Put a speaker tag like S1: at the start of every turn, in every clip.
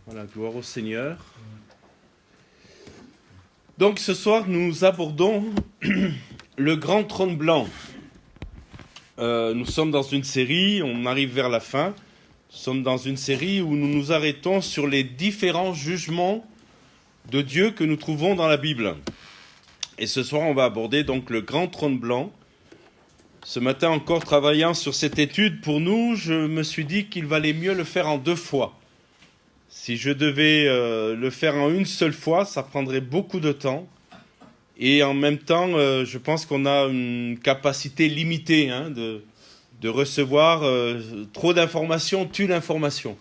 S1: Voilà, gloire au Seigneur. Donc ce soir, nous abordons le grand trône blanc. Nous sommes dans une série, on arrive vers la fin. Nous sommes dans une série où nous nous arrêtons sur les différents jugements de Dieu que nous trouvons dans la Bible. Et ce soir, on va aborder donc le grand trône blanc. Ce matin, encore travaillant sur cette étude, pour nous, je me suis dit qu'il valait mieux le faire en 2 fois. Si je devais le faire en une seule fois, ça prendrait beaucoup de temps. Et en même temps, je pense qu'on a une capacité limitée de recevoir trop d'informations, tue l'information.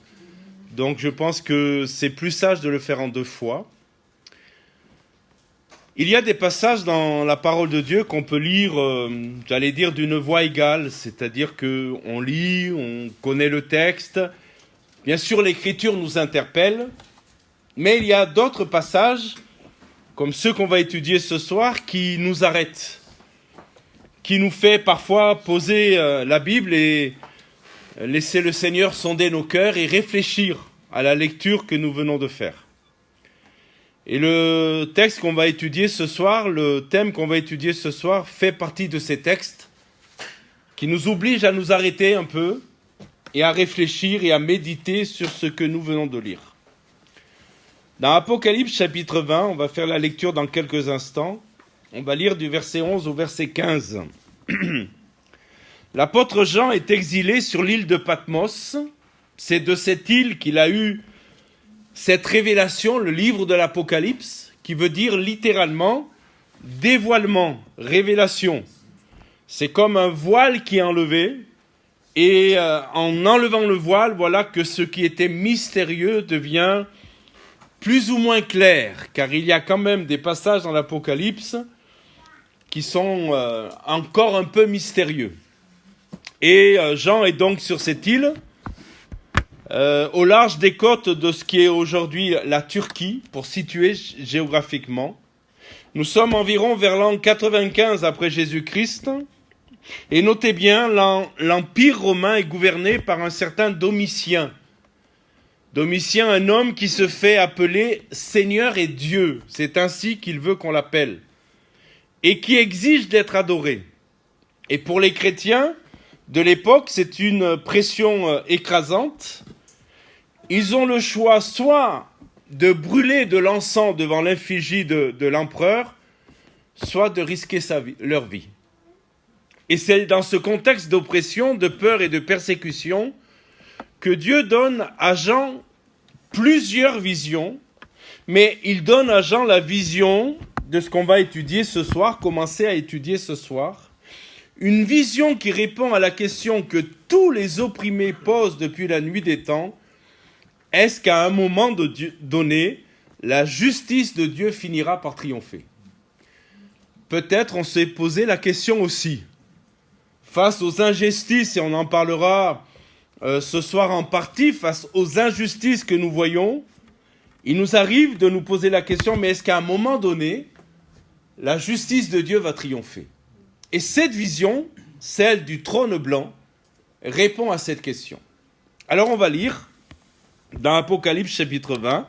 S1: Donc je pense que c'est plus sage de le faire en 2 fois. Il y a des passages dans la parole de Dieu qu'on peut lire, j'allais dire, d'une voix égale, c'est-à-dire qu'on lit, on connaît le texte. Bien sûr, l'Écriture nous interpelle, mais il y a d'autres passages, comme ceux qu'on va étudier ce soir, qui nous arrêtent, qui nous fait parfois poser la Bible et laisser le Seigneur sonder nos cœurs et réfléchir à la lecture que nous venons de faire. Et le texte qu'on va étudier ce soir, le thème qu'on va étudier ce soir, fait partie de ces textes qui nous obligent à nous arrêter un peu et à réfléchir et à méditer sur ce que nous venons de lire. Dans Apocalypse chapitre 20, on va faire la lecture dans quelques instants. On va lire du verset 11 au verset 15. L'apôtre Jean est exilé sur l'île de Patmos. C'est de cette île qu'il a eu cette révélation, le livre de l'Apocalypse, qui veut dire littéralement dévoilement, révélation. C'est comme un voile qui est enlevé, et en enlevant le voile, voilà que ce qui était mystérieux devient plus ou moins clair, car il y a quand même des passages dans l'Apocalypse qui sont encore un peu mystérieux. Et Jean est donc sur cette île, au large des côtes de ce qui est aujourd'hui la Turquie, pour situer géographiquement. Nous sommes environ vers l'an 95 après Jésus-Christ. Et notez bien, l'Empire romain est gouverné par un certain Domitien. Domitien, un homme qui se fait appeler Seigneur et Dieu. C'est ainsi qu'il veut qu'on l'appelle. Et qui exige d'être adoré. Et pour les chrétiens de l'époque, c'est une pression écrasante. Ils ont le choix soit de brûler de l'encens devant l'effigie de l'empereur, soit de risquer leur vie. Et c'est dans ce contexte d'oppression, de peur et de persécution que Dieu donne à Jean plusieurs visions, mais il donne à Jean la vision de ce qu'on va étudier ce soir, commencer à étudier ce soir. Une vision qui répond à la question que tous les opprimés posent depuis la nuit des temps. Est-ce qu'à un moment donné, la justice de Dieu finira par triompher? Peut-être on s'est posé la question aussi. Face aux injustices, et on en parlera ce soir en partie, face aux injustices que nous voyons, il nous arrive de nous poser la question, mais est-ce qu'à un moment donné, la justice de Dieu va triompher? Et cette vision, celle du trône blanc, répond à cette question. Alors on va lire dans Apocalypse chapitre 20,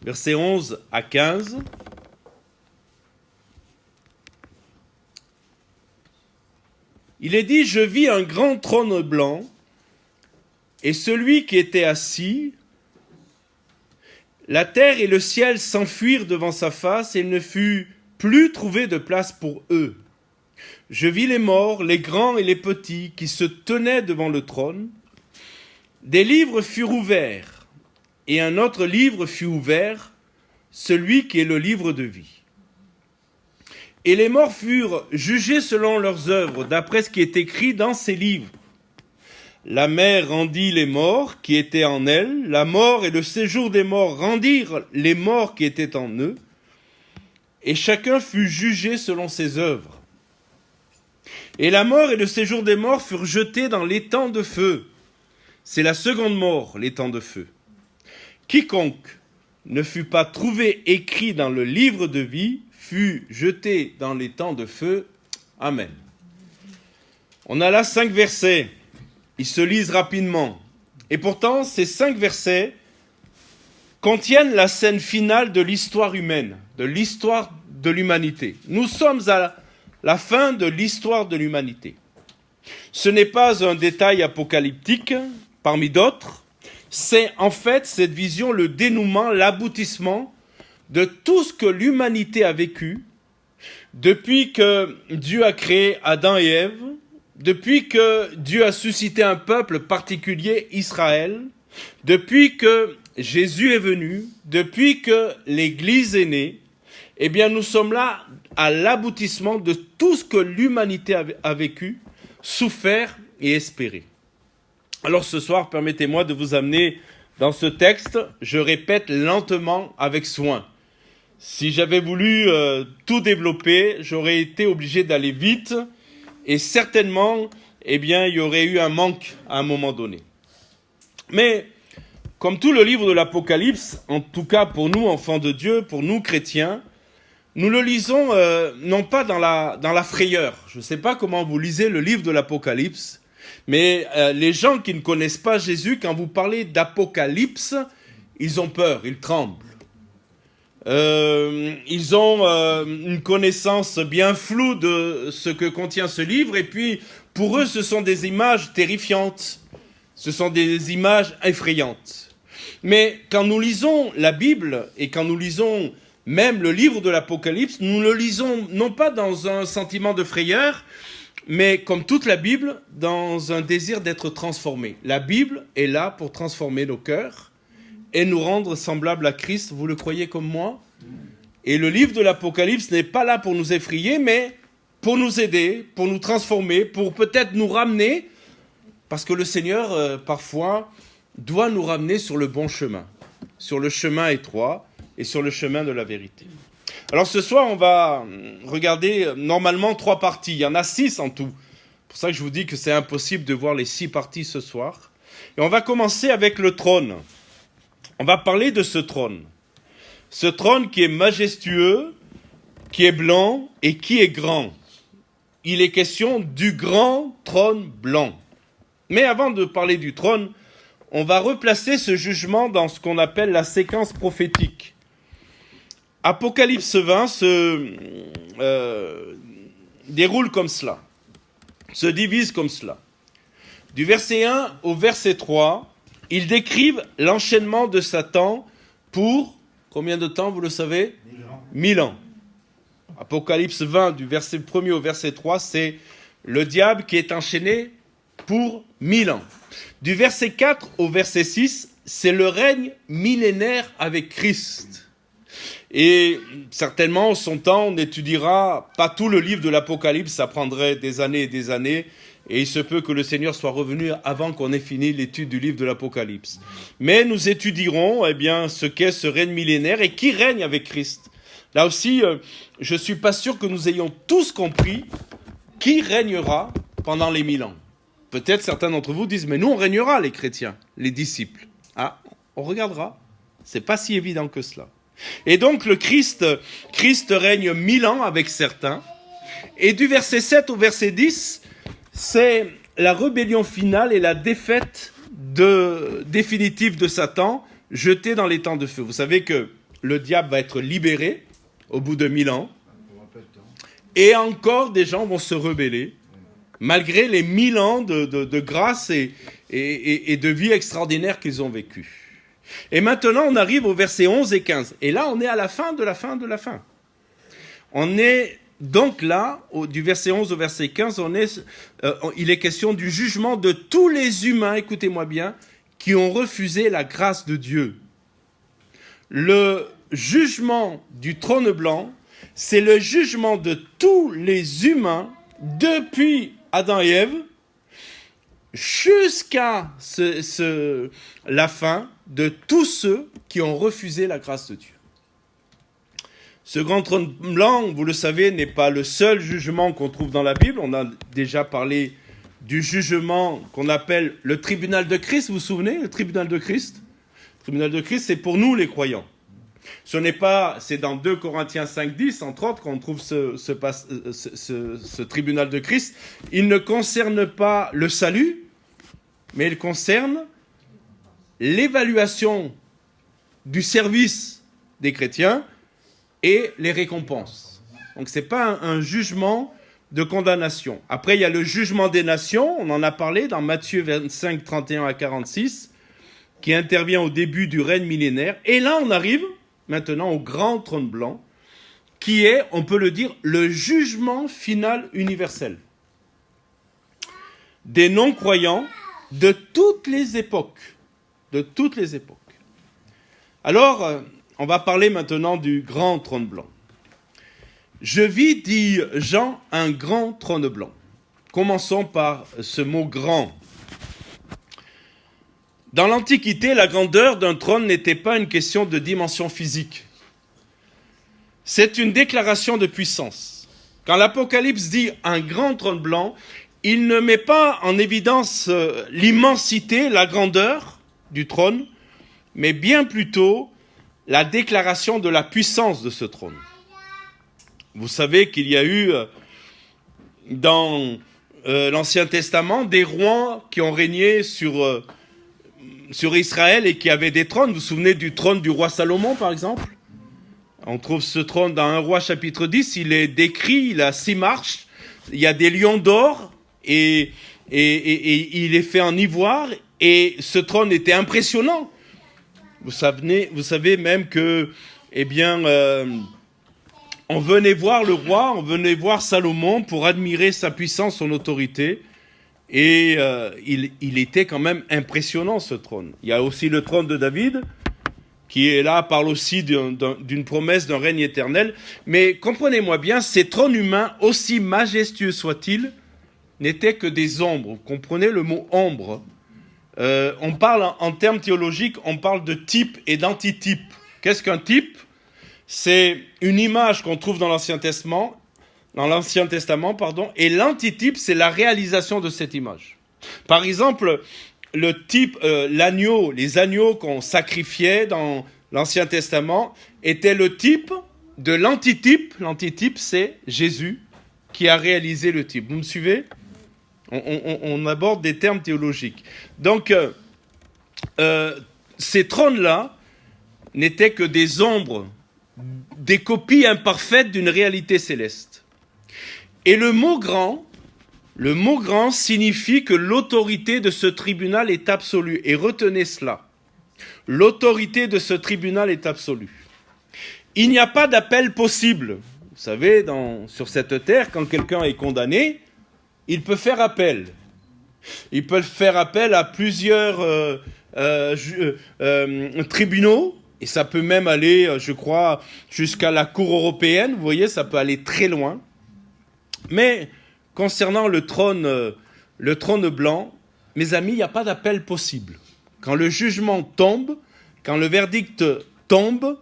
S1: versets 11 à 15. Il est dit, « Je vis un grand trône blanc, et celui qui était assis, la terre et le ciel s'enfuirent devant sa face, et il ne fut plus trouvé de place pour eux. Je vis les morts, les grands et les petits, qui se tenaient devant le trône. Des livres furent ouverts, et un autre livre fut ouvert, celui qui est le livre de vie. Et les morts furent jugés selon leurs œuvres, d'après ce qui est écrit dans ces livres. La mer rendit les morts qui étaient en elle, la mort et le séjour des morts rendirent les morts qui étaient en eux, et chacun fut jugé selon ses œuvres. Et la mort et le séjour des morts furent jetés dans l'étang de feu. C'est la seconde mort, l'étang de feu. Quiconque ne fut pas trouvé écrit dans le livre de vie fut jeté dans l'étang de feu. Amen. On a là 5 versets. Ils se lisent rapidement. Et pourtant, ces 5 versets contiennent la scène finale de l'histoire humaine, de l'histoire de l'humanité. Nous sommes à la fin de l'histoire de l'humanité. Ce n'est pas un détail apocalyptique parmi d'autres, c'est en fait cette vision le dénouement, l'aboutissement de tout ce que l'humanité a vécu depuis que Dieu a créé Adam et Ève, depuis que Dieu a suscité un peuple particulier, Israël, depuis que Jésus est venu, depuis que l'Église est née, eh bien nous sommes là à l'aboutissement de tout ce que l'humanité a vécu, souffert et espéré. Alors ce soir, permettez-moi de vous amener dans ce texte, je répète lentement avec soin. Si j'avais voulu tout développer, j'aurais été obligé d'aller vite et certainement, eh bien, il y aurait eu un manque à un moment donné. Mais comme tout le livre de l'Apocalypse, en tout cas pour nous, enfants de Dieu, pour nous, chrétiens, nous le lisons non pas dans la frayeur. Je ne sais pas comment vous lisez le livre de l'Apocalypse, mais les gens qui ne connaissent pas Jésus, quand vous parlez d'Apocalypse, ils ont peur, ils tremblent. Ils ont une connaissance bien floue de ce que contient ce livre, et puis pour eux, ce sont des images terrifiantes, ce sont des images effrayantes. Mais quand nous lisons la Bible, et quand nous lisons même le livre de l'Apocalypse, nous le lisons non pas dans un sentiment de frayeur, mais comme toute la Bible, dans un désir d'être transformé. La Bible est là pour transformer nos cœurs et nous rendre semblables à Christ. Vous le croyez comme moi? Et le livre de l'Apocalypse n'est pas là pour nous effrayer, mais pour nous aider, pour nous transformer, pour peut-être nous ramener, parce que le Seigneur, parfois, doit nous ramener sur le bon chemin, sur le chemin étroit et sur le chemin de la vérité. Alors ce soir, on va regarder normalement 3 parties. Il y en a 6 en tout. C'est pour ça que je vous dis que c'est impossible de voir les 6 parties ce soir. Et on va commencer avec le trône. On va parler de ce trône. Ce trône qui est majestueux, qui est blanc et qui est grand. Il est question du grand trône blanc. Mais avant de parler du trône, on va replacer ce jugement dans ce qu'on appelle la séquence prophétique. Apocalypse 20 se déroule comme cela, se divise comme cela. Du verset 1 au verset 3, ils décrivent l'enchaînement de Satan pour combien de temps, vous le savez? 1000 ans. Apocalypse 20, du verset 1er au verset 3, c'est le diable qui est enchaîné pour 1000 ans. Du verset 4 au verset 6, c'est le règne millénaire avec Christ. Et certainement, en son temps, on n'étudiera pas tout le livre de l'Apocalypse, ça prendrait des années et des années, et il se peut que le Seigneur soit revenu avant qu'on ait fini l'étude du livre de l'Apocalypse. Mais nous étudierons ce qu'est ce règne millénaire et qui règne avec Christ. Là aussi, je ne suis pas sûr que nous ayons tous compris qui régnera pendant les 1000 ans. Peut-être certains d'entre vous disent, mais nous on régnera les chrétiens, les disciples. Ah, on regardera. C'est pas si évident que cela. Et donc le Christ règne 1000 ans avec certains. Et du verset 7 au verset 10, c'est la rébellion finale et la défaite définitive de Satan, jeté dans les temps de feu. Vous savez que le diable va être libéré au bout de 1000 ans. Et encore des gens vont se rebeller, malgré les 1000 ans de grâce et de vie extraordinaire qu'ils ont vécu. Et maintenant, on arrive au verset 11 et 15. Et là, on est à la fin de la fin de la fin. On est donc là, du verset 11 au verset 15, il est question du jugement de tous les humains, écoutez-moi bien, qui ont refusé la grâce de Dieu. Le jugement du trône blanc, c'est le jugement de tous les humains depuis Adam et Ève jusqu'à la fin de tous ceux qui ont refusé la grâce de Dieu. Ce grand trône blanc, vous le savez, n'est pas le seul jugement qu'on trouve dans la Bible. On a déjà parlé du jugement qu'on appelle le tribunal de Christ. Vous vous souvenez, le tribunal de Christ? Le tribunal de Christ, c'est pour nous les croyants. C'est dans 2 Corinthiens 5:10, entre autres, qu'on trouve ce tribunal de Christ. Il ne concerne pas le salut, mais il concerne l'évaluation du service des chrétiens et les récompenses. Donc ce n'est pas un jugement de condamnation. Après, il y a le jugement des nations, on en a parlé dans Matthieu 25, 31 à 46, qui intervient au début du règne millénaire. Et là, on arrive maintenant au grand trône blanc, qui est, on peut le dire, le jugement final universel des non-croyants de toutes les époques. De toutes les époques. Alors, on va parler maintenant du grand trône blanc. Je vis, dit Jean, un grand trône blanc. Commençons par ce mot « grand ». Dans l'Antiquité, la grandeur d'un trône n'était pas une question de dimension physique. C'est une déclaration de puissance. Quand l'Apocalypse dit « un grand trône blanc », il ne met pas en évidence l'immensité, la grandeur du trône, mais bien plutôt la déclaration de la puissance de ce trône. Vous savez qu'il y a eu dans l'Ancien Testament des rois qui ont régné sur Israël et qui avaient des trônes. Vous vous souvenez du trône du roi Salomon, par exemple ? On trouve ce trône dans 1 Roi chapitre 10, il est décrit, il a 6 marches, il y a des lions d'or et il est fait en ivoire et ce trône était impressionnant. Vous savez même que, on venait voir le roi, on venait voir Salomon pour admirer sa puissance, son autorité. Et il était quand même impressionnant, ce trône. Il y a aussi le trône de David, qui est là, parle aussi d'une promesse d'un règne éternel. Mais comprenez-moi bien, ces trônes humains, aussi majestueux soient-ils, n'étaient que des ombres. Vous comprenez le mot ombre ? On parle en termes théologiques, on parle de type et d'antitype. Qu'est-ce qu'un type ? C'est une image qu'on trouve dans l'Ancien Testament, et l'antitype, c'est la réalisation de cette image. Par exemple, le type, l'agneau, les agneaux qu'on sacrifiait dans l'Ancien Testament étaient le type de l'antitype. L'antitype, c'est Jésus qui a réalisé le type. Vous me suivez ? On aborde des termes théologiques. Donc, ces trônes-là n'étaient que des ombres, des copies imparfaites d'une réalité céleste. Et le mot grand signifie que l'autorité de ce tribunal est absolue. Et retenez cela. L'autorité de ce tribunal est absolue. Il n'y a pas d'appel possible. Vous savez, sur cette terre, quand quelqu'un est condamné, il peut faire appel. Il peut faire appel à plusieurs tribunaux. Et ça peut même aller, je crois, jusqu'à la Cour européenne. Vous voyez, ça peut aller très loin. Mais concernant le trône blanc, mes amis, il n'y a pas d'appel possible. Quand le jugement tombe, quand le verdict tombe,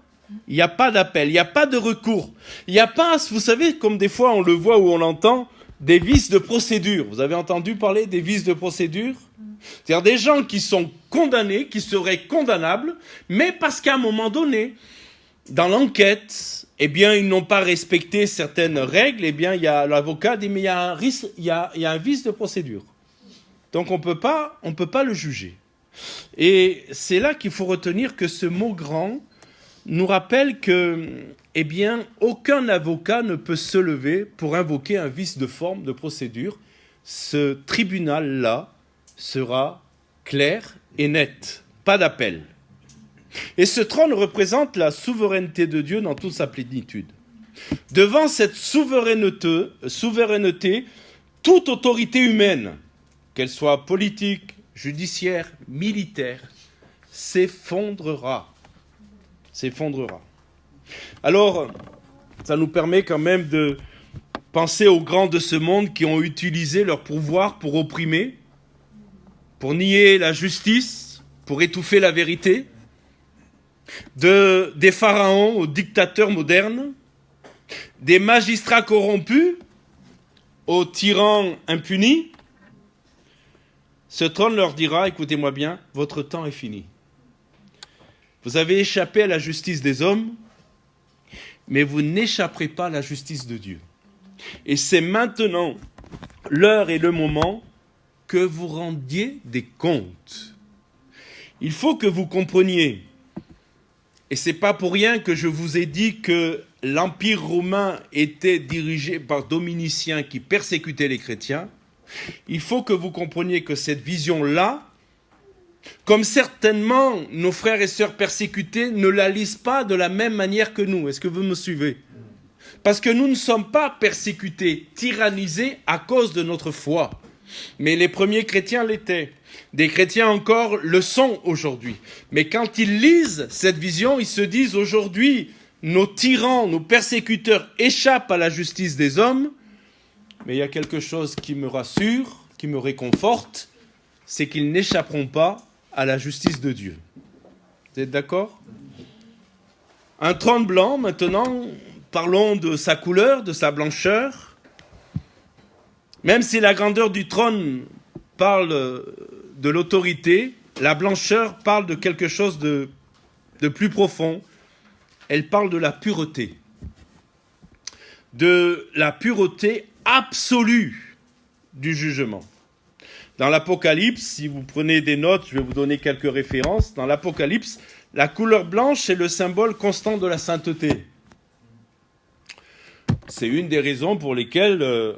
S1: il n'y a pas d'appel, il n'y a pas de recours. Il n'y a pas, vous savez, comme des fois on le voit ou on l'entend, des vices de procédure. Vous avez entendu parler des vices de procédure ? C'est-à-dire des gens qui sont condamnés, qui seraient condamnables, mais parce qu'à un moment donné, dans l'enquête, ils n'ont pas respecté certaines règles, l'avocat dit, mais il y a un vice de procédure. Donc on peut pas le juger. Et c'est là qu'il faut retenir que ce mot grand nous rappelle que, aucun avocat ne peut se lever pour invoquer un vice de forme, de procédure. Ce tribunal-là sera clair et net. Pas d'appel. Et ce trône représente la souveraineté de Dieu dans toute sa plénitude. Devant cette souveraineté, toute autorité humaine, qu'elle soit politique, judiciaire, militaire, s'effondrera. Alors, ça nous permet quand même de penser aux grands de ce monde qui ont utilisé leur pouvoir pour opprimer, pour nier la justice, pour étouffer la vérité, des pharaons aux dictateurs modernes, des magistrats corrompus aux tyrans impunis. Ce trône leur dira, écoutez-moi bien, votre temps est fini. Vous avez échappé à la justice des hommes, mais vous n'échapperez pas à la justice de Dieu. Et c'est maintenant l'heure et le moment que vous rendiez des comptes. Il faut que vous compreniez et c'est pas pour rien que je vous ai dit que l'Empire romain était dirigé par Domitien qui persécutait les chrétiens, il faut que vous compreniez que cette vision-là, comme certainement nos frères et sœurs persécutés ne la lisent pas de la même manière que nous. Est-ce que vous me suivez? Parce que nous ne sommes pas persécutés, tyrannisés à cause de notre foi. Mais les premiers chrétiens l'étaient. Des chrétiens encore le sont aujourd'hui. Mais quand ils lisent cette vision, ils se disent aujourd'hui, nos tyrans, nos persécuteurs échappent à la justice des hommes. Mais il y a quelque chose qui me rassure, qui me réconforte, c'est qu'ils n'échapperont pas à la justice de Dieu. Vous êtes d'accord? Un trône blanc, maintenant, parlons de sa couleur, de sa blancheur. Même si la grandeur du trône parle de l'autorité, la blancheur parle de quelque chose de plus profond. Elle parle de la pureté. De la pureté absolue du jugement. Dans l'Apocalypse, si vous prenez des notes, je vais vous donner quelques références. Dans l'Apocalypse, la couleur blanche est le symbole constant de la sainteté. C'est une des raisons pour lesquelles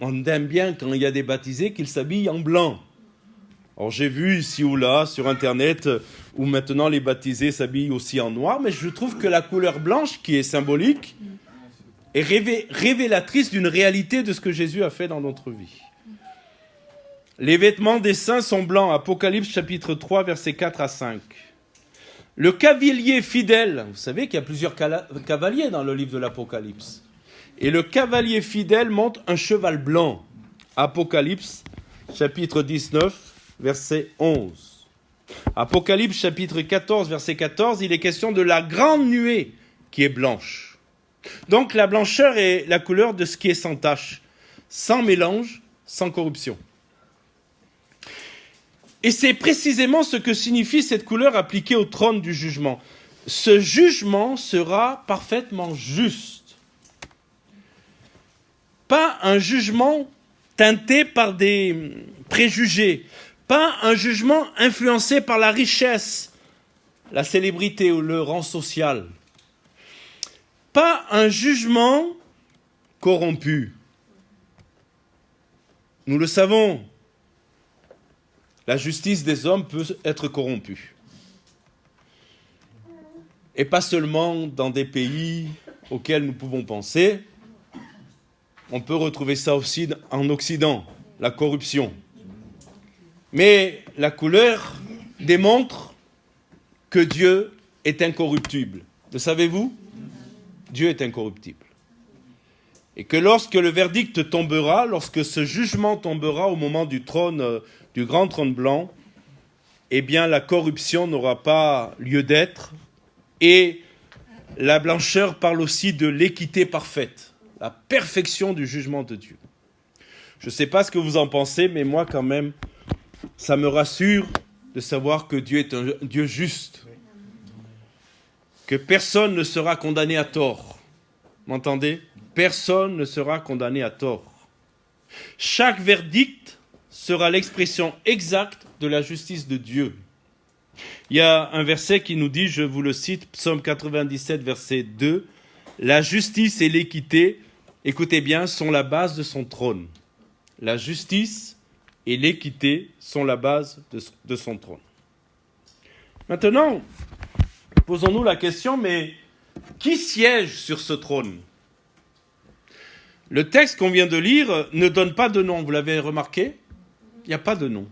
S1: on aime bien, quand il y a des baptisés, qu'ils s'habillent en blanc. Alors j'ai vu ici ou là, sur Internet, où maintenant les baptisés s'habillent aussi en noir, mais je trouve que la couleur blanche, qui est symbolique, est révélatrice d'une réalité de ce que Jésus a fait dans notre vie. Les vêtements des saints sont blancs, Apocalypse chapitre 3, versets 4 à 5. Le cavalier fidèle, vous savez qu'il y a plusieurs cavaliers dans le livre de l'Apocalypse. Et le cavalier fidèle monte un cheval blanc, Apocalypse chapitre 19, verset 11. Apocalypse chapitre 14, verset 14, il est question de la grande nuée qui est blanche. Donc la blancheur est la couleur de ce qui est sans tache, sans mélange, sans corruption. Et c'est précisément ce que signifie cette couleur appliquée au trône du jugement. Ce jugement sera parfaitement juste. Pas un jugement teinté par des préjugés, pas un jugement influencé par la richesse, la célébrité ou le rang social. Pas un jugement corrompu. Nous le savons. La justice des hommes peut être corrompue. Et pas seulement dans des pays auxquels nous pouvons penser. On peut retrouver ça aussi en Occident, la corruption. Mais la couleur démontre que Dieu est incorruptible. Le savez-vous? Dieu est incorruptible. Et que lorsque le verdict tombera, lorsque ce jugement tombera au moment du trône, du grand trône blanc, eh bien la corruption n'aura pas lieu d'être. Et la blancheur parle aussi de l'équité parfaite, la perfection du jugement de Dieu. Je ne sais pas ce que vous en pensez, mais moi quand même, ça me rassure de savoir que Dieu est un Dieu juste. Que personne ne sera condamné à tort. M'entendez? Personne ne sera condamné à tort. Chaque verdict sera l'expression exacte de la justice de Dieu. Il y a un verset qui nous dit, je vous le cite, Psaume 97, verset 2, « La justice et l'équité, écoutez bien, sont la base de son trône. » La justice et l'équité sont la base de son trône. Maintenant, posons-nous la question, mais qui siège sur ce trône? Le texte qu'on vient de lire ne donne pas de nom, vous l'avez remarqué? Il n'y a pas de nom.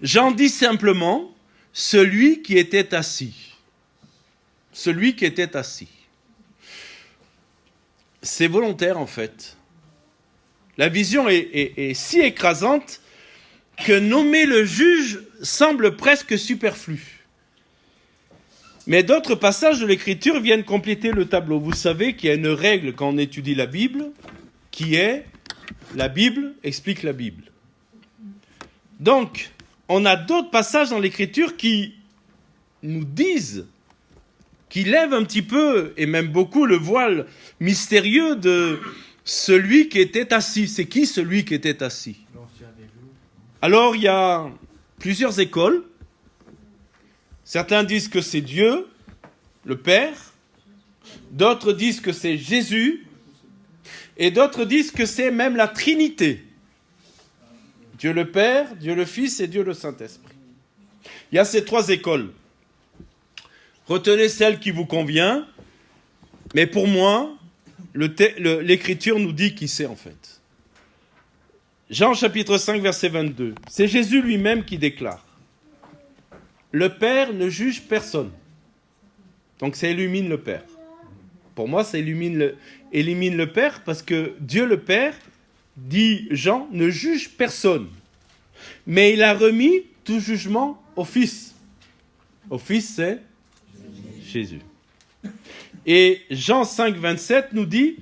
S1: J'en dis simplement celui qui était assis. Celui qui était assis. C'est volontaire en fait. La vision est si écrasante que nommer le juge semble presque superflu. Mais d'autres passages de l'Écriture viennent compléter le tableau. Vous savez qu'il y a une règle quand on étudie la Bible, qui est la Bible explique la Bible. Donc, on a d'autres passages dans l'Écriture qui nous disent, qui lèvent un petit peu, et même beaucoup, le voile mystérieux de celui qui était assis. C'est qui celui qui était assis? Alors, il y a plusieurs écoles. Certains disent que c'est Dieu, le Père. D'autres disent que c'est Jésus. Et d'autres disent que c'est même la Trinité. Dieu le Père, Dieu le Fils et Dieu le Saint-Esprit. Il y a ces trois écoles. Retenez celle qui vous convient. Mais pour moi, l'Écriture nous dit qui c'est en fait. Jean chapitre 5, verset 22. C'est Jésus lui-même qui déclare. Le Père ne juge personne. Donc ça illumine le Père. Pour moi, ça élimine le Père parce que Dieu le Père, dit Jean, ne juge personne. Mais il a remis tout jugement au Fils. Au Fils, c'est Jésus. Et Jean 5, 27 nous dit,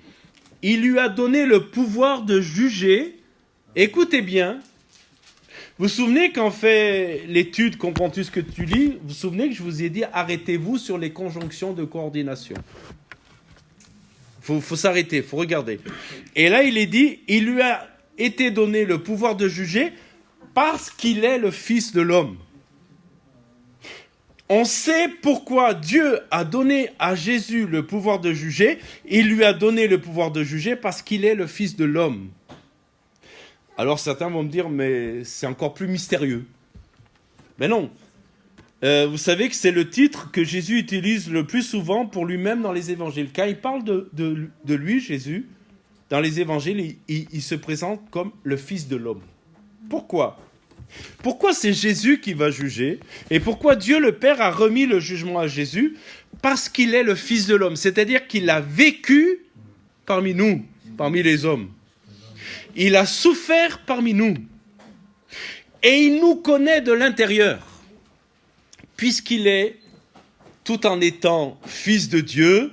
S1: il lui a donné le pouvoir de juger. Écoutez bien. Vous vous souvenez quand on fait l'étude, comprends-tu ce que tu lis? Vous vous souvenez que je vous ai dit, arrêtez-vous sur les conjonctions de coordination. Faut s'arrêter, faut regarder. Et là, il est dit, il lui a été donné le pouvoir de juger parce qu'il est le Fils de l'homme. On sait pourquoi Dieu a donné à Jésus le pouvoir de juger. Il lui a donné le pouvoir de juger parce qu'il est le Fils de l'homme. Alors certains vont me dire, mais c'est encore plus mystérieux. Mais non. Vous savez que c'est le titre que Jésus utilise le plus souvent pour lui-même dans les évangiles. Quand il parle de lui, Jésus, dans les évangiles, il se présente comme le Fils de l'homme. Pourquoi ? Pourquoi c'est Jésus qui va juger? Et pourquoi Dieu le Père a remis le jugement à Jésus? Parce qu'il est le Fils de l'homme. C'est-à-dire qu'il a vécu parmi nous, parmi les hommes. Il a souffert parmi nous. Et il nous connaît de l'intérieur. Puisqu'il est, tout en étant fils de Dieu,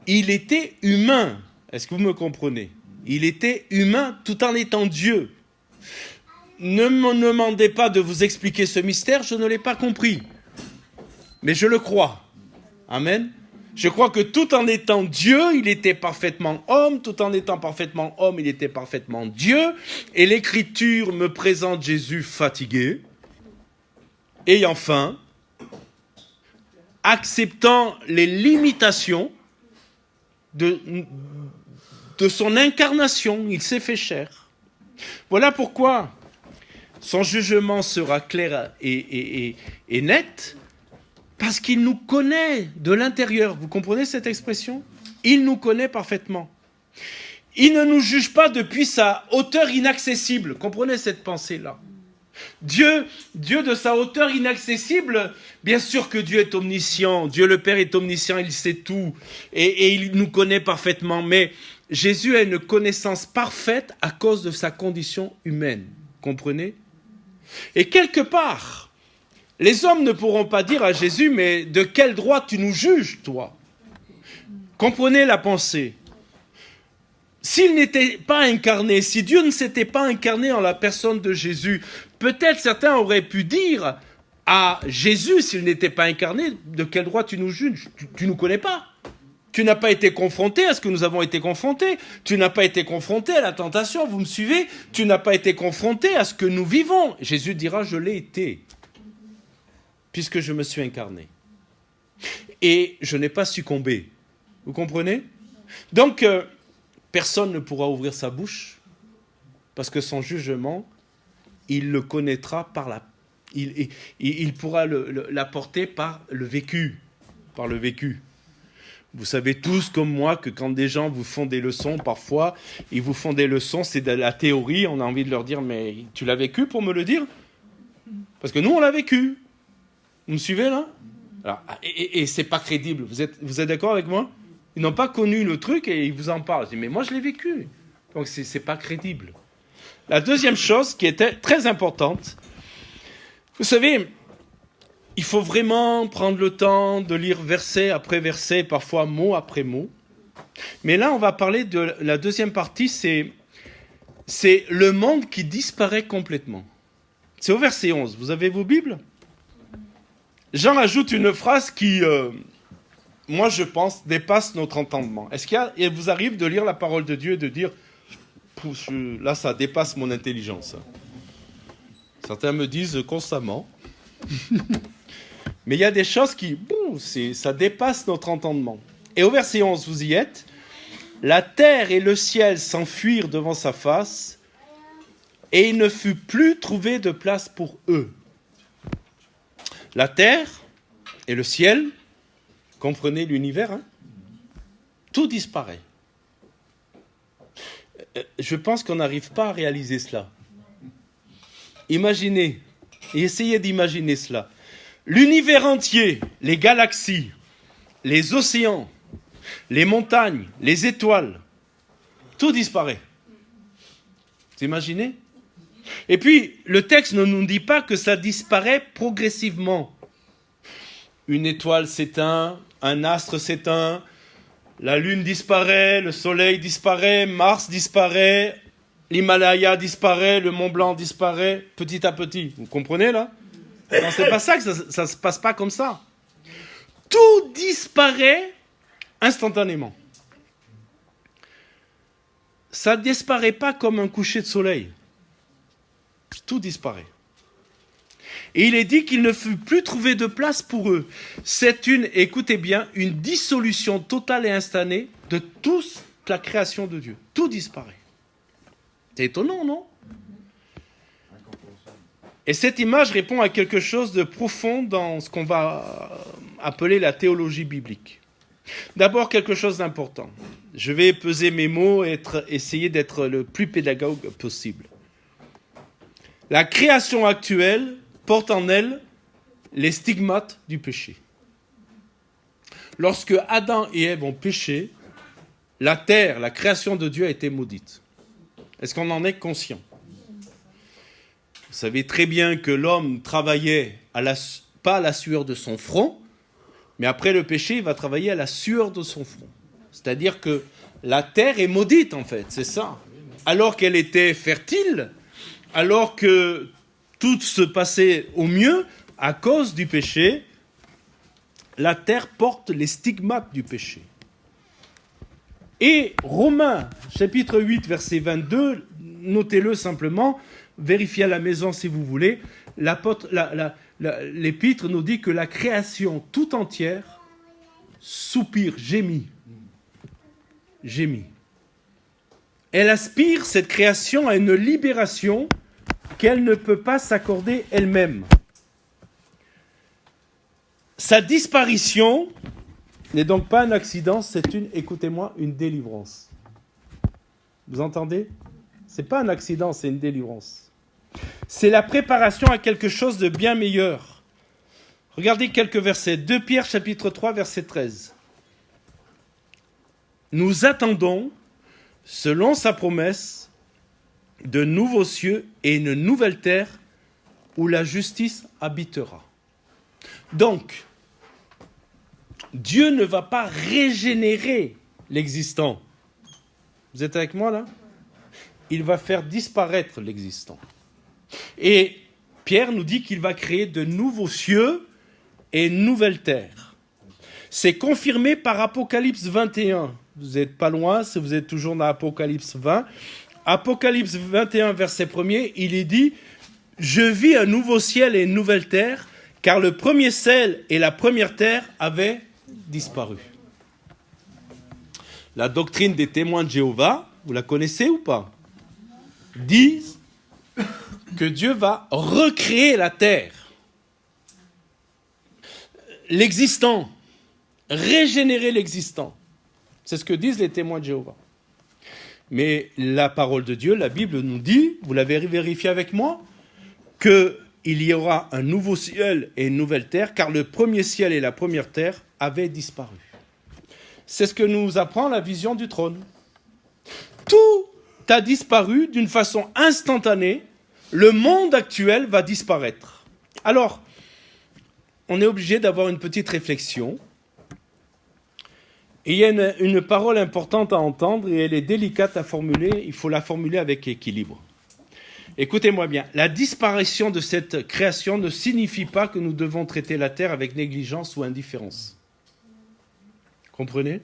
S1: il était humain. Est-ce que vous me comprenez? Il était humain tout en étant Dieu. Ne me demandez pas de vous expliquer ce mystère, je ne l'ai pas compris. Mais je le crois. Amen. Je crois que tout en étant Dieu, il était parfaitement homme. Tout en étant parfaitement homme, il était parfaitement Dieu. Et l'Écriture me présente Jésus fatigué, ayant faim, acceptant les limitations de son incarnation. Il s'est fait chair. Voilà pourquoi son jugement sera clair et net, parce qu'il nous connaît de l'intérieur. Vous comprenez cette expression? Il nous connaît parfaitement. Il ne nous juge pas depuis sa hauteur inaccessible. Comprenez cette pensée-là. Dieu de sa hauteur inaccessible, bien sûr que Dieu est omniscient, Dieu le Père est omniscient, il sait tout, et il nous connaît parfaitement, mais Jésus a une connaissance parfaite à cause de sa condition humaine, comprenez? Et quelque part, les hommes ne pourront pas dire à Jésus, mais de quel droit tu nous juges, toi? Comprenez la pensée. S'il n'était pas incarné, si Dieu ne s'était pas incarné en la personne de Jésus, peut-être certains auraient pu dire à Jésus, s'il n'était pas incarné, de quel droit tu nous juges? Tu ne nous connais pas. Tu n'as pas été confronté à ce que nous avons été confrontés. Tu n'as pas été confronté à la tentation, vous me suivez? Tu n'as pas été confronté à ce que nous vivons. Jésus dira, je l'ai été, puisque je me suis incarné. Et je n'ai pas succombé. Vous comprenez? Donc, personne ne pourra ouvrir sa bouche, parce que son jugement, il le connaîtra par il pourra l'apporter par le vécu. Par le vécu. Vous savez tous comme moi que quand des gens vous font des leçons, parfois, ils vous font des leçons, c'est de la théorie, on a envie de leur dire, mais tu l'as vécu pour me le dire? Parce que nous, on l'a vécu. Vous me suivez là? Alors, et c'est pas crédible. Vous êtes d'accord avec moi? Ils n'ont pas connu le truc et ils vous en parlent. Je dis, mais moi, je l'ai vécu. Donc, c'est pas crédible. La deuxième chose qui était très importante, vous savez, il faut vraiment prendre le temps de lire verset après verset, parfois mot après mot. Mais là, on va parler de la deuxième partie, c'est le monde qui disparaît complètement. C'est au verset 11. Vous avez vos Bibles? Jean ajoute une phrase qui, moi je pense, dépasse notre entendement. Est-ce qu'il vous arrive de lire la parole de Dieu et de dire, là ça dépasse mon intelligence? Certains me disent constamment. Mais il y a des choses qui, ça dépasse notre entendement. Et au verset 11, vous y êtes. La terre et le ciel s'enfuirent devant sa face, et il ne fut plus trouvé de place pour eux. La terre et le ciel, comprenez l'univers, hein, tout disparaît. Je pense qu'on n'arrive pas à réaliser cela. Imaginez, et essayez d'imaginer cela. L'univers entier, les galaxies, les océans, les montagnes, les étoiles, tout disparaît. Vous imaginez ? Et puis, le texte ne nous dit pas que ça disparaît progressivement. Une étoile s'éteint, un astre s'éteint, la lune disparaît, le soleil disparaît, Mars disparaît, l'Himalaya disparaît, le Mont Blanc disparaît, petit à petit. Vous comprenez là ? Non, c'est pas ça, que ça ne se passe pas comme ça. Tout disparaît instantanément. Ça ne disparaît pas comme un coucher de soleil. Tout disparaît. Et il est dit qu'il ne fut plus trouvé de place pour eux. C'est écoutez bien, une dissolution totale et instantanée de toute la création de Dieu. Tout disparaît. C'est étonnant, non ? Et cette image répond à quelque chose de profond dans ce qu'on va appeler la théologie biblique. D'abord, quelque chose d'important. Je vais peser mes mots et essayer d'être le plus pédagogue possible. La création actuelle porte en elle les stigmates du péché. Lorsque Adam et Ève ont péché, la terre, la création de Dieu a été maudite. Est-ce qu'on en est conscient ? Vous savez très bien que l'homme travaillait pas à la sueur de son front, mais après le péché, il va travailler à la sueur de son front. C'est-à-dire que la terre est maudite, en fait, c'est ça. Alors qu'elle était fertile, alors que tout se passait au mieux, à cause du péché, la terre porte les stigmates du péché. Et Romains, chapitre 8, verset 22, notez-le simplement, vérifiez à la maison si vous voulez, l'épître nous dit que la création tout entière soupire, gémit. Elle aspire, cette création, à une libération qu'elle ne peut pas s'accorder elle-même. Sa disparition n'est donc pas un accident, c'est écoutez-moi, une délivrance. Vous entendez ? Ce n'est pas un accident, c'est une délivrance. C'est la préparation à quelque chose de bien meilleur. Regardez quelques versets. 2 Pierre, chapitre 3, verset 13. Nous attendons, selon sa promesse, de nouveaux cieux et une nouvelle terre où la justice habitera. Donc, Dieu ne va pas régénérer l'existant. Vous êtes avec moi là ? Il va faire disparaître l'existant. Et Pierre nous dit qu'il va créer de nouveaux cieux et une nouvelle terre. C'est confirmé par Apocalypse 21. Vous n'êtes pas loin, si vous êtes toujours dans Apocalypse 20. Apocalypse 21, verset 1er, il est dit « Je vis un nouveau ciel et une nouvelle terre, car le premier ciel et la première terre avaient disparu. » La doctrine des témoins de Jéhovah, vous la connaissez ou pas ? Disent que Dieu va recréer la terre. L'existant, régénérer l'existant. C'est ce que disent les témoins de Jéhovah. Mais la parole de Dieu, la Bible nous dit, vous l'avez vérifié avec moi, qu'il y aura un nouveau ciel et une nouvelle terre, car le premier ciel et la première terre avaient disparu. C'est ce que nous apprend la vision du trône. Tout a disparu d'une façon instantanée. Le monde actuel va disparaître. Alors, on est obligé d'avoir une petite réflexion. Et il y a une parole importante à entendre et elle est délicate à formuler. Il faut la formuler avec équilibre. Écoutez-moi bien. La disparition de cette création ne signifie pas que nous devons traiter la terre avec négligence ou indifférence. Comprenez ?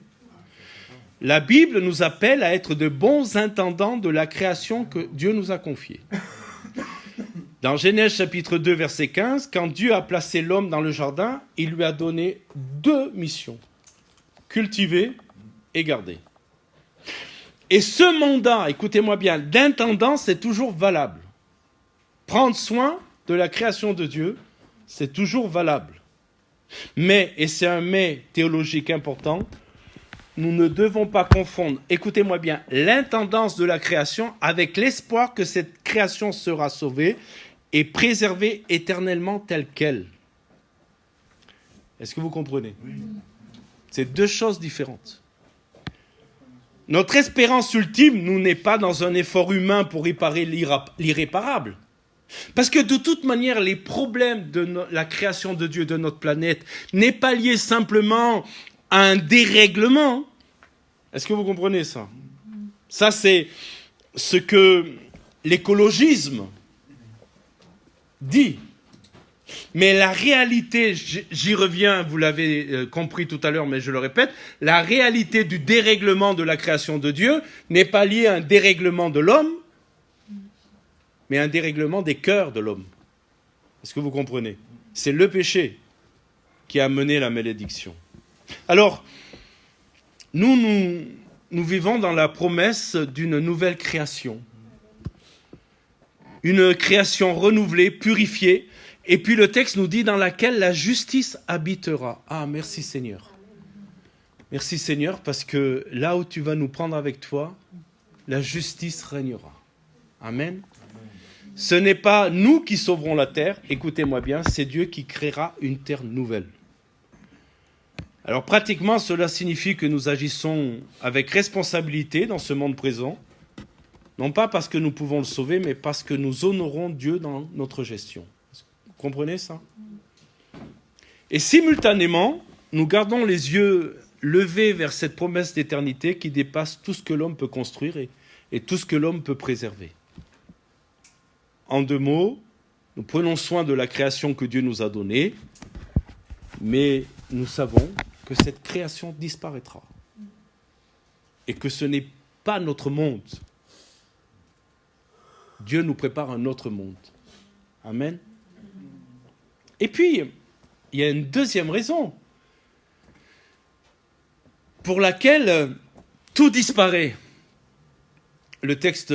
S1: La Bible nous appelle à être de bons intendants de la création que Dieu nous a confiée. Dans Genèse chapitre 2, verset 15, quand Dieu a placé l'homme dans le jardin, il lui a donné 2 missions. Cultiver et garder. Et ce mandat, écoutez-moi bien, d'intendant, c'est toujours valable. Prendre soin de la création de Dieu, c'est toujours valable. Mais, et c'est un mais théologique important, nous ne devons pas confondre, écoutez-moi bien, l'intendance de la création avec l'espoir que cette création sera sauvée et préservée éternellement telle qu'elle. Est-ce que vous comprenez ? Oui. C'est 2 choses différentes. Notre espérance ultime, nous, n'est pas dans un effort humain pour réparer l'irréparable. Parce que de toute manière, les problèmes de la création de Dieu de notre planète n'est pas lié simplement à un dérèglement. Est-ce que vous comprenez ça ? Ça, c'est ce que l'écologisme dit. Mais la réalité, j'y reviens, vous l'avez compris tout à l'heure, mais je le répète, la réalité du dérèglement de la création de Dieu n'est pas liée à un dérèglement de l'homme, mais un dérèglement des cœurs de l'homme. Est-ce que vous comprenez ? C'est le péché qui a mené la malédiction. Alors, nous vivons dans la promesse d'une nouvelle création. Une création renouvelée, purifiée, et puis le texte nous dit dans laquelle la justice habitera. Ah, merci Seigneur. Merci Seigneur, parce que là où tu vas nous prendre avec toi, la justice régnera. Amen. Ce n'est pas nous qui sauverons la terre, écoutez-moi bien, c'est Dieu qui créera une terre nouvelle. Alors pratiquement, cela signifie que nous agissons avec responsabilité dans ce monde présent, non pas parce que nous pouvons le sauver, mais parce que nous honorons Dieu dans notre gestion. Vous comprenez ça ? Et simultanément, nous gardons les yeux levés vers cette promesse d'éternité qui dépasse tout ce que l'homme peut construire et tout ce que l'homme peut préserver. En 2 mots, nous prenons soin de la création que Dieu nous a donnée, mais nous savons que cette création disparaîtra et que ce n'est pas notre monde. Dieu nous prépare un autre monde. Amen. Et puis, il y a une deuxième raison pour laquelle tout disparaît. Le texte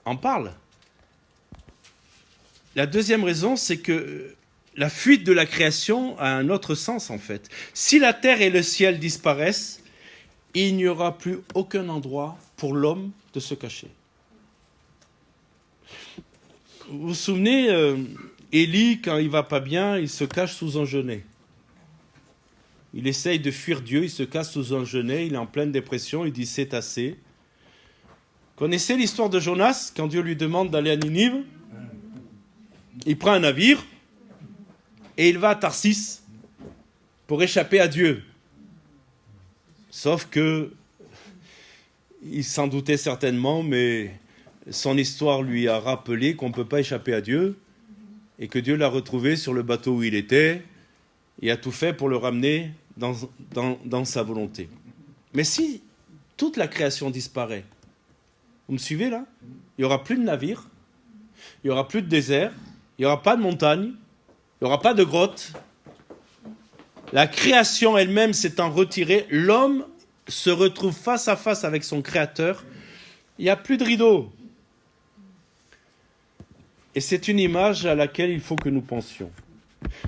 S1: en parle. La deuxième raison, c'est que la fuite de la création a un autre sens, en fait. Si la terre et le ciel disparaissent, il n'y aura plus aucun endroit pour l'homme de se cacher. Vous vous souvenez, Élie, quand il ne va pas bien, il se cache sous un genêt. Il essaye de fuir Dieu, il se cache sous un genêt, il est en pleine dépression, il dit « c'est assez ». Connaissez l'histoire de Jonas, quand Dieu lui demande d'aller à Ninive ? Il prend un navire et il va à Tarsis pour échapper à Dieu. Sauf que, il s'en doutait certainement, mais son histoire lui a rappelé qu'on ne peut pas échapper à Dieu et que Dieu l'a retrouvé sur le bateau où il était et a tout fait pour le ramener dans sa volonté. Mais si toute la création disparaît, vous me suivez là ? Il n'y aura plus de navire, il n'y aura plus de désert, il n'y aura pas de montagne, il n'y aura pas de grotte. La création elle-même s'étant retirée, l'homme se retrouve face à face avec son Créateur. Il n'y a plus de rideau. Et c'est une image à laquelle il faut que nous pensions.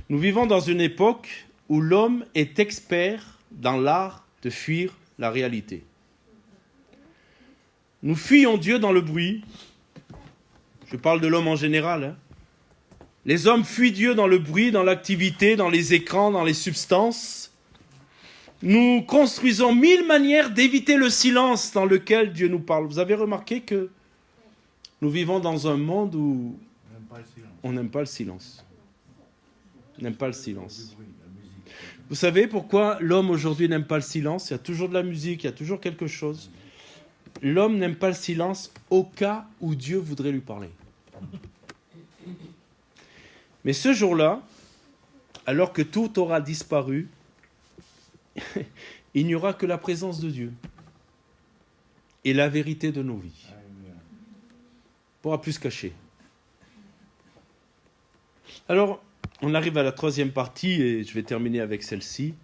S1: Nous vivons dans une époque où l'homme est expert dans l'art de fuir la réalité. Nous fuyons Dieu dans le bruit. Je parle de l'homme en général. Hein. Les hommes fuient Dieu dans le bruit, dans l'activité, dans les écrans, dans les substances. Nous construisons 1000 manières d'éviter le silence dans lequel Dieu nous parle. Vous avez remarqué que nous vivons dans un monde où on n'aime pas le silence. On n'aime pas le silence. Vous savez pourquoi l'homme aujourd'hui n'aime pas le silence ? Il y a toujours de la musique, il y a toujours quelque chose. L'homme n'aime pas le silence au cas où Dieu voudrait lui parler. Mais ce jour-là, alors que tout aura disparu, il n'y aura que la présence de Dieu et la vérité de nos vies. On ne pourra plus se cacher. Alors, on arrive à la troisième partie et je vais terminer avec celle-ci.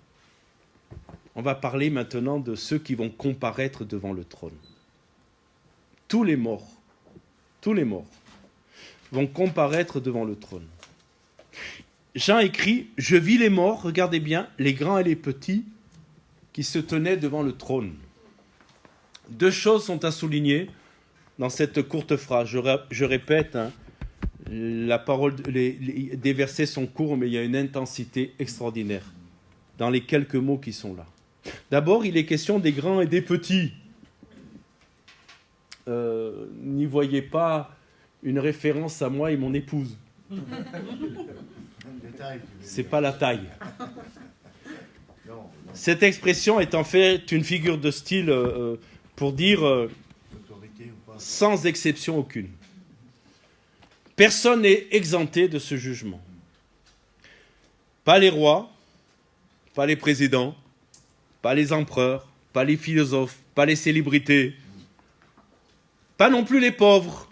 S1: On va parler maintenant de ceux qui vont comparaître devant le trône. Tous les morts vont comparaître devant le trône. Jean écrit, « Je vis les morts, regardez bien, les grands et les petits, qui se tenaient devant le trône. » Deux choses sont à souligner dans cette courte phrase. Je répète, la parole, des versets sont courts, mais il y a une intensité extraordinaire dans les quelques mots qui sont là. D'abord, il est question des grands et des petits. N'y voyez pas une référence à moi et mon épouse. C'est pas la taille. Cette expression est en fait une figure de style pour dire sans exception aucune. Personne n'est exempté de ce jugement. Pas les rois, pas les présidents, pas les empereurs, pas les philosophes, pas les célébrités, pas non plus les pauvres,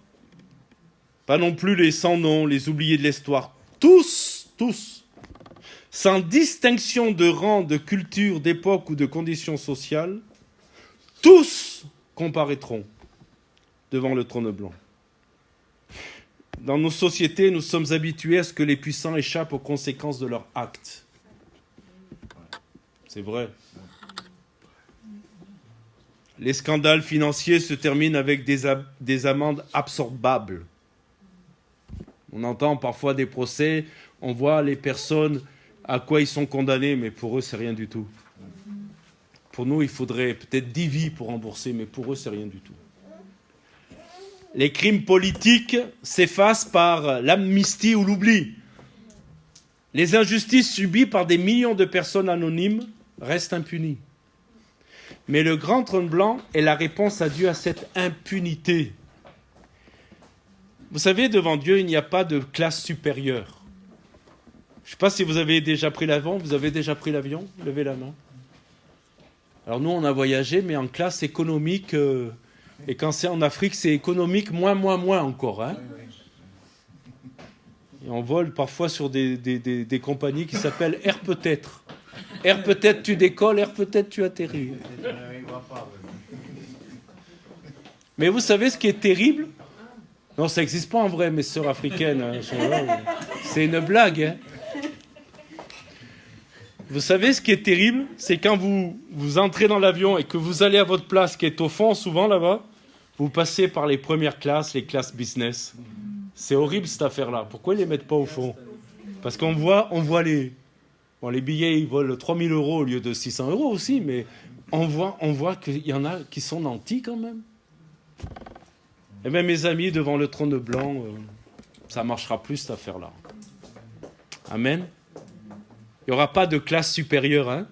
S1: pas non plus les sans-noms, les oubliés de l'histoire. Tous, sans distinction de rang, de culture, d'époque ou de conditions sociales, tous comparaîtront devant le trône blanc. Dans nos sociétés, nous sommes habitués à ce que les puissants échappent aux conséquences de leurs actes. C'est vrai. Les scandales financiers se terminent avec des amendes absorbables. On entend parfois des procès, on voit les personnes à quoi ils sont condamnés, mais pour eux, c'est rien du tout. Pour nous, il faudrait peut-être 10 vies pour rembourser, mais pour eux, c'est rien du tout. Les crimes politiques s'effacent par l'amnistie ou l'oubli. Les injustices subies par des millions de personnes anonymes restent impunies. Mais le grand trône blanc est la réponse à Dieu à cette impunité. Vous savez, devant Dieu, il n'y a pas de classe supérieure. Je ne sais pas si vous avez déjà pris l'avion. Vous avez déjà pris l'avion? Levez la main. Alors nous, on a voyagé, mais en classe économique. Et quand c'est en Afrique, c'est économique, moins encore. Hein. Et on vole parfois sur des compagnies qui s'appellent Air peut-être. Air peut-être tu décolles, Air peut-être tu atterris. Mais vous savez ce qui est terrible? Non, ça n'existe pas en vrai, mes sœurs africaines. Hein, c'est une blague. Hein. Vous savez ce qui est terrible? C'est quand vous entrez dans l'avion et que vous allez à votre place qui est au fond, souvent là-bas, vous passez par les premières classes, les classes business. C'est horrible cette affaire-là. Pourquoi ils ne les mettent pas au fond? Parce qu'on voit les billets, ils volent 3 000 € au lieu de 600 € aussi, mais on voit qu'il y en a qui sont nantis quand même. Eh bien, mes amis, devant le trône blanc, ça ne marchera plus cette affaire-là. Amen. Il n'y aura pas de classe supérieure, hein?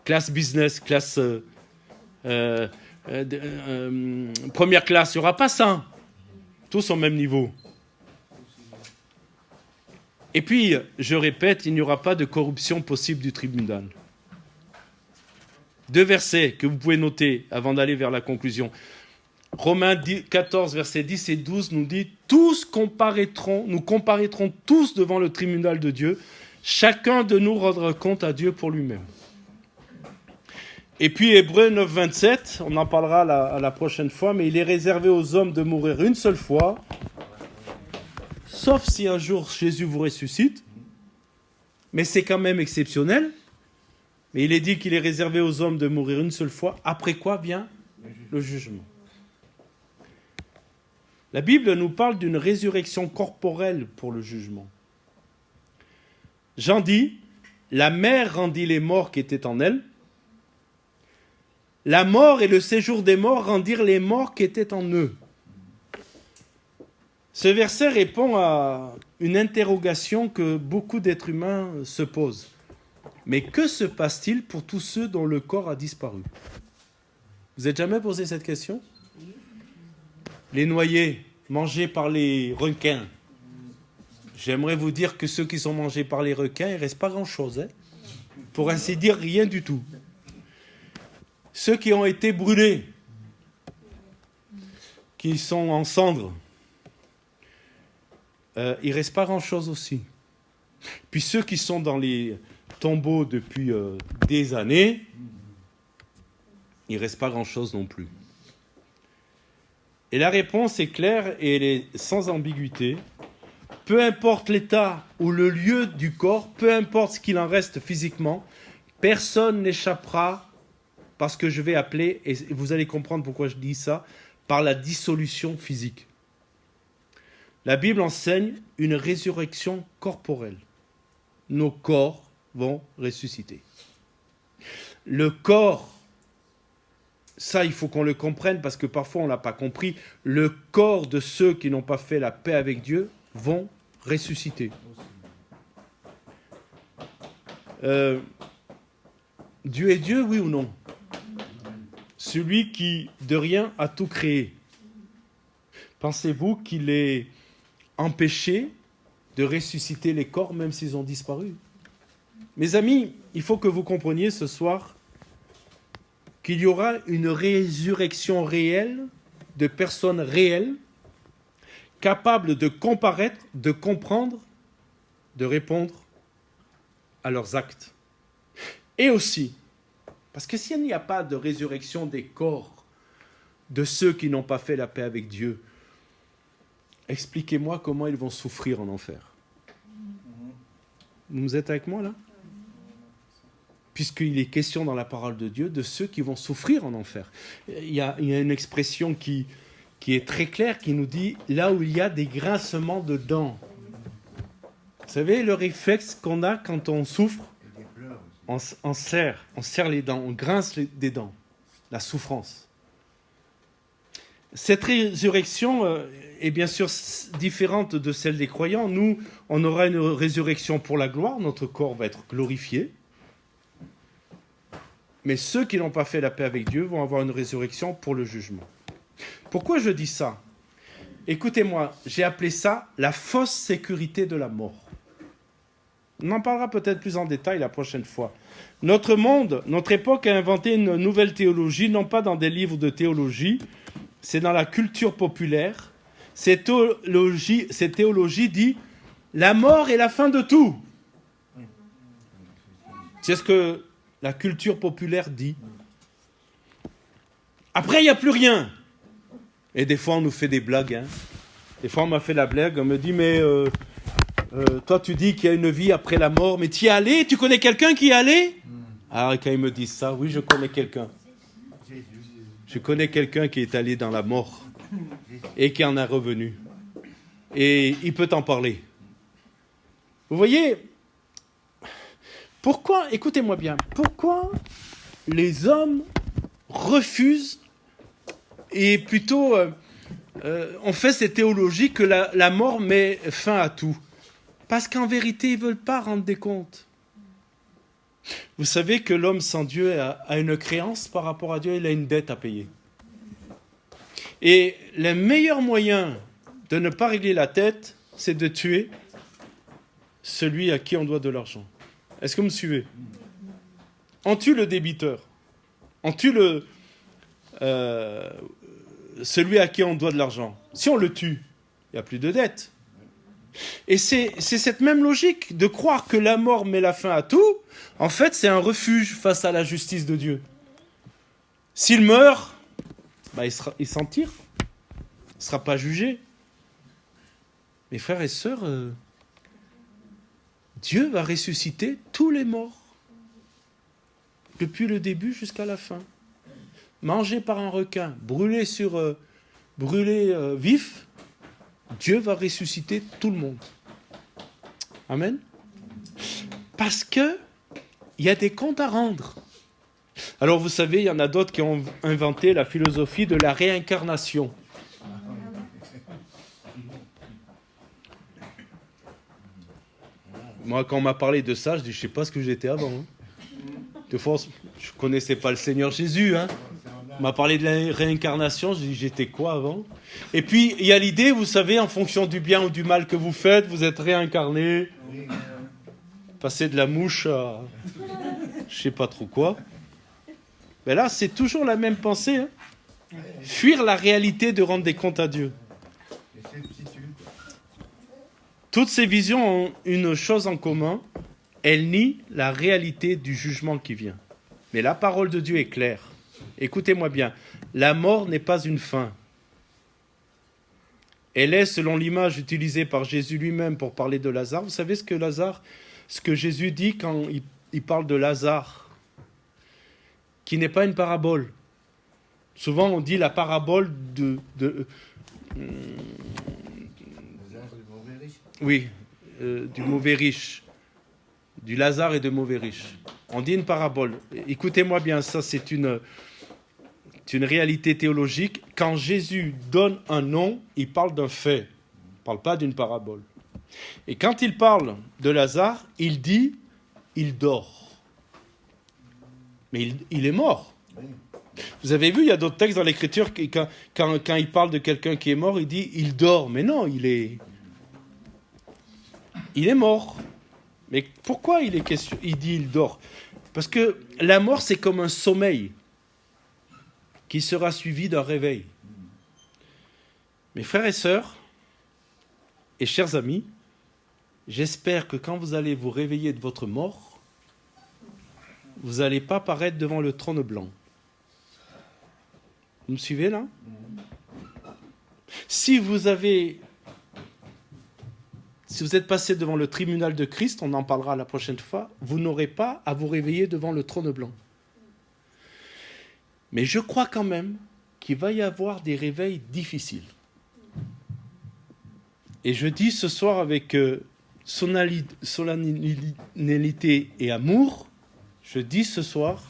S1: Classe business, classe première classe, il n'y aura pas ça. Tous au même niveau. Et puis, je répète, il n'y aura pas de corruption possible du tribunal. 2 versets que vous pouvez noter avant d'aller vers la conclusion. Romains 14, versets 10 et 12 nous dit « Tous nous comparaîtrons tous devant le tribunal de Dieu. Chacun de nous rendra compte à Dieu pour lui-même. » Et puis Hébreux 9, 27, on en parlera à la prochaine fois, mais il est réservé aux hommes de mourir une seule fois, sauf si un jour Jésus vous ressuscite, mais c'est quand même exceptionnel. Mais il est dit qu'il est réservé aux hommes de mourir une seule fois, après quoi vient le jugement. La Bible nous parle d'une résurrection corporelle pour le jugement. Jean dit, la mer rendit les morts qui étaient en elle. La mort et le séjour des morts rendirent les morts qui étaient en eux. Ce verset répond à une interrogation que beaucoup d'êtres humains se posent. Mais que se passe-t-il pour tous ceux dont le corps a disparu? Vous êtes jamais posé cette question? Les noyés, mangés par les requins. J'aimerais vous dire que ceux qui sont mangés par les requins, il ne reste pas grand-chose. Hein? Pour ainsi dire, rien du tout. Ceux qui ont été brûlés, qui sont en cendres, il ne reste pas grand-chose aussi. Puis ceux qui sont dans les tombeaux depuis des années, il ne reste pas grand-chose non plus. Et la réponse est claire et elle est sans ambiguïté. Peu importe l'état ou le lieu du corps, peu importe ce qu'il en reste physiquement, personne n'échappera par ce que je vais appeler, et vous allez comprendre pourquoi je dis ça, par la dissolution physique. La Bible enseigne une résurrection corporelle. Nos corps vont ressusciter. Le corps, ça il faut qu'on le comprenne parce que parfois on ne l'a pas compris, le corps de ceux qui n'ont pas fait la paix avec Dieu vont ressusciter. Dieu est Dieu, oui ou non? Celui qui de rien a tout créé. Pensez-vous qu'il est empêché de ressusciter les corps même s'ils ont disparu? Mes amis, il faut que vous compreniez ce soir qu'il y aura une résurrection réelle de personnes réelles capables de comparaître, de comprendre, de répondre à leurs actes. Et aussi, parce que s'il n'y a pas de résurrection des corps de ceux qui n'ont pas fait la paix avec Dieu, expliquez-moi comment ils vont souffrir en enfer. Vous êtes avec moi là? Puisqu'il est question dans la parole de Dieu de ceux qui vont souffrir en enfer. Il y a une expression qui est très claire, qui nous dit « là où il y a des grincements de dents ». Vous savez, le réflexe qu'on a quand on souffre, on serre les dents, on grince des dents, la souffrance. Cette résurrection est bien sûr différente de celle des croyants. Nous, on aura une résurrection pour la gloire, notre corps va être glorifié. Mais ceux qui n'ont pas fait la paix avec Dieu vont avoir une résurrection pour le jugement. Pourquoi je dis ça? Écoutez-moi, j'ai appelé ça la fausse sécurité de la mort. On en parlera peut-être plus en détail la prochaine fois. Notre monde, notre époque a inventé une nouvelle théologie, non pas dans des livres de théologie, c'est dans la culture populaire. Cette théologie dit « la mort est la fin de tout ». C'est ce que la culture populaire dit. Après, il n'y a plus rien. Et des fois, on nous fait des blagues. Hein. Des fois, on m'a fait la blague. On me dit, mais toi, tu dis qu'il y a une vie après la mort. Mais tu y es allé? Tu connais quelqu'un qui y est allé? Alors, quand ils me disent ça, oui, je connais quelqu'un. Je connais quelqu'un qui est allé dans la mort et qui en est revenu. Et il peut t'en parler. Vous voyez, pourquoi, écoutez-moi bien, pourquoi les hommes refusent et plutôt on fait cette théologie que la mort met fin à tout? Parce qu'en vérité, ils ne veulent pas rendre des comptes. Vous savez que l'homme sans Dieu a une créance par rapport à Dieu, il a une dette à payer. Et le meilleur moyen de ne pas régler la tête, c'est de tuer celui à qui on doit de l'argent. Est-ce que vous me suivez? On tue le débiteur. On tue celui à qui on doit de l'argent. Si on le tue, il n'y a plus de dette. Et c'est cette même logique de croire que la mort met la fin à tout. En fait, c'est un refuge face à la justice de Dieu. S'il meurt, il s'en tire. Il ne sera pas jugé. Mes frères et sœurs, Dieu va ressusciter tous les morts. Depuis le début jusqu'à la fin. Mangé par un requin, brûlé vif, Dieu va ressusciter tout le monde. Amen. Parce que il y a des comptes à rendre. Alors vous savez, il y en a d'autres qui ont inventé la philosophie de la réincarnation. Moi, quand on m'a parlé de ça, je dis, je ne sais pas ce que j'étais avant. Hein. De force, je ne connaissais pas le Seigneur Jésus. Hein. On m'a parlé de la réincarnation, je dis, j'étais quoi avant? Et puis, il y a l'idée, vous savez, en fonction du bien ou du mal que vous faites, vous êtes réincarné. Passer de la mouche à je ne sais pas trop quoi. Mais là, c'est toujours la même pensée. Hein. Fuir la réalité de rendre des comptes à Dieu. Toutes ces visions ont une chose en commun, elles nient la réalité du jugement qui vient. Mais la parole de Dieu est claire. Écoutez-moi bien, la mort n'est pas une fin. Elle est, selon l'image utilisée par Jésus lui-même pour parler de Lazare. Vous savez ce que Jésus dit quand il parle de Lazare, qui n'est pas une parabole. Souvent on dit la parabole du mauvais riche, du Lazare et de mauvais riche. On dit une parabole. Écoutez-moi bien, ça c'est une réalité théologique. Quand Jésus donne un nom, il parle d'un fait. Il ne parle pas d'une parabole. Et quand il parle de Lazare, il dit « il dort ». Mais il est mort. Vous avez vu, il y a d'autres textes dans l'Écriture, quand il parle de quelqu'un qui est mort, il dit « il dort ». Mais non, il est mort. Mais pourquoi il dit « il dort » ? Parce que la mort, c'est comme un sommeil qui sera suivi d'un réveil. Mes frères et sœurs, et chers amis, j'espère que quand vous allez vous réveiller de votre mort, vous n'allez pas paraître devant le trône blanc. Vous me suivez là ? Si vous êtes passé devant le tribunal de Christ, on en parlera la prochaine fois, vous n'aurez pas à vous réveiller devant le trône blanc. Mais je crois quand même qu'il va y avoir des réveils difficiles. Et je dis ce soir avec solennité et amour, je dis ce soir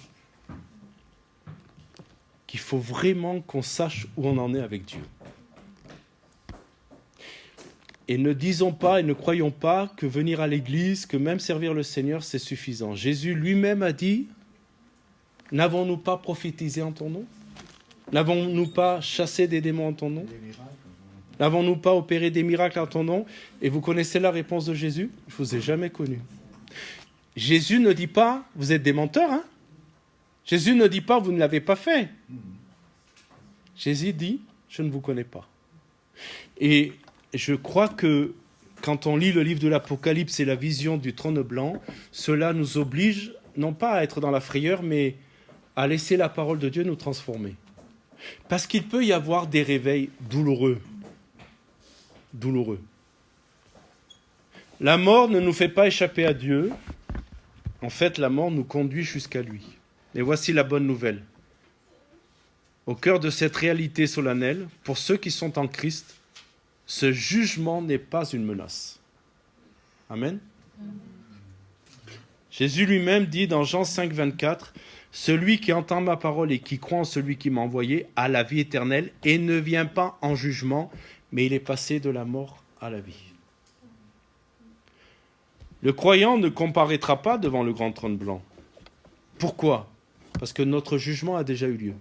S1: qu'il faut vraiment qu'on sache où on en est avec Dieu. Et ne disons pas et ne croyons pas que venir à l'église, que même servir le Seigneur, c'est suffisant. Jésus lui-même a dit, n'avons-nous pas prophétisé en ton nom ? N'avons-nous pas chassé des démons en ton nom ? N'avons-nous pas opéré des miracles en ton nom ? Et vous connaissez la réponse de Jésus ? Je ne vous ai jamais connu. Jésus ne dit pas, vous êtes des menteurs, hein ? Jésus ne dit pas, vous ne l'avez pas fait. Jésus dit, je ne vous connais pas. Et je crois que quand on lit le livre de l'Apocalypse et la vision du trône blanc, cela nous oblige, non pas à être dans la frayeur, mais à laisser la parole de Dieu nous transformer. Parce qu'il peut y avoir des réveils douloureux. Douloureux. La mort ne nous fait pas échapper à Dieu. En fait, la mort nous conduit jusqu'à lui. Et voici la bonne nouvelle. Au cœur de cette réalité solennelle, pour ceux qui sont en Christ, ce jugement n'est pas une menace. Amen. Jésus lui-même dit dans Jean 5, 24, « Celui qui entend ma parole et qui croit en celui qui m'a envoyé a la vie éternelle et ne vient pas en jugement, mais il est passé de la mort à la vie. » Le croyant ne comparaîtra pas devant le grand trône blanc. Pourquoi ? Parce que notre jugement a déjà eu lieu.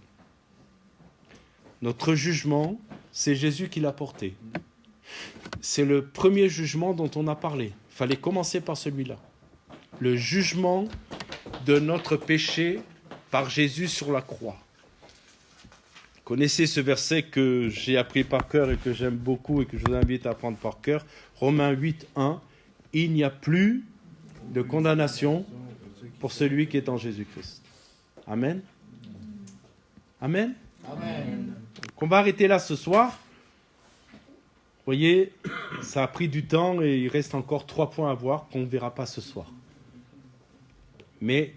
S1: Notre jugement, c'est Jésus qui l'a porté. C'est le premier jugement dont on a parlé. Il fallait commencer par celui-là. Le jugement de notre péché par Jésus sur la croix. Vous connaissez ce verset que j'ai appris par cœur et que j'aime beaucoup et que je vous invite à apprendre par cœur. Romains 8, 1. Il n'y a plus de condamnation pour celui qui est en Jésus-Christ. Amen. Amen. Amen. Donc on va arrêter là ce soir. Vous voyez, ça a pris du temps et il reste encore 3 points à voir qu'on ne verra pas ce soir. Mais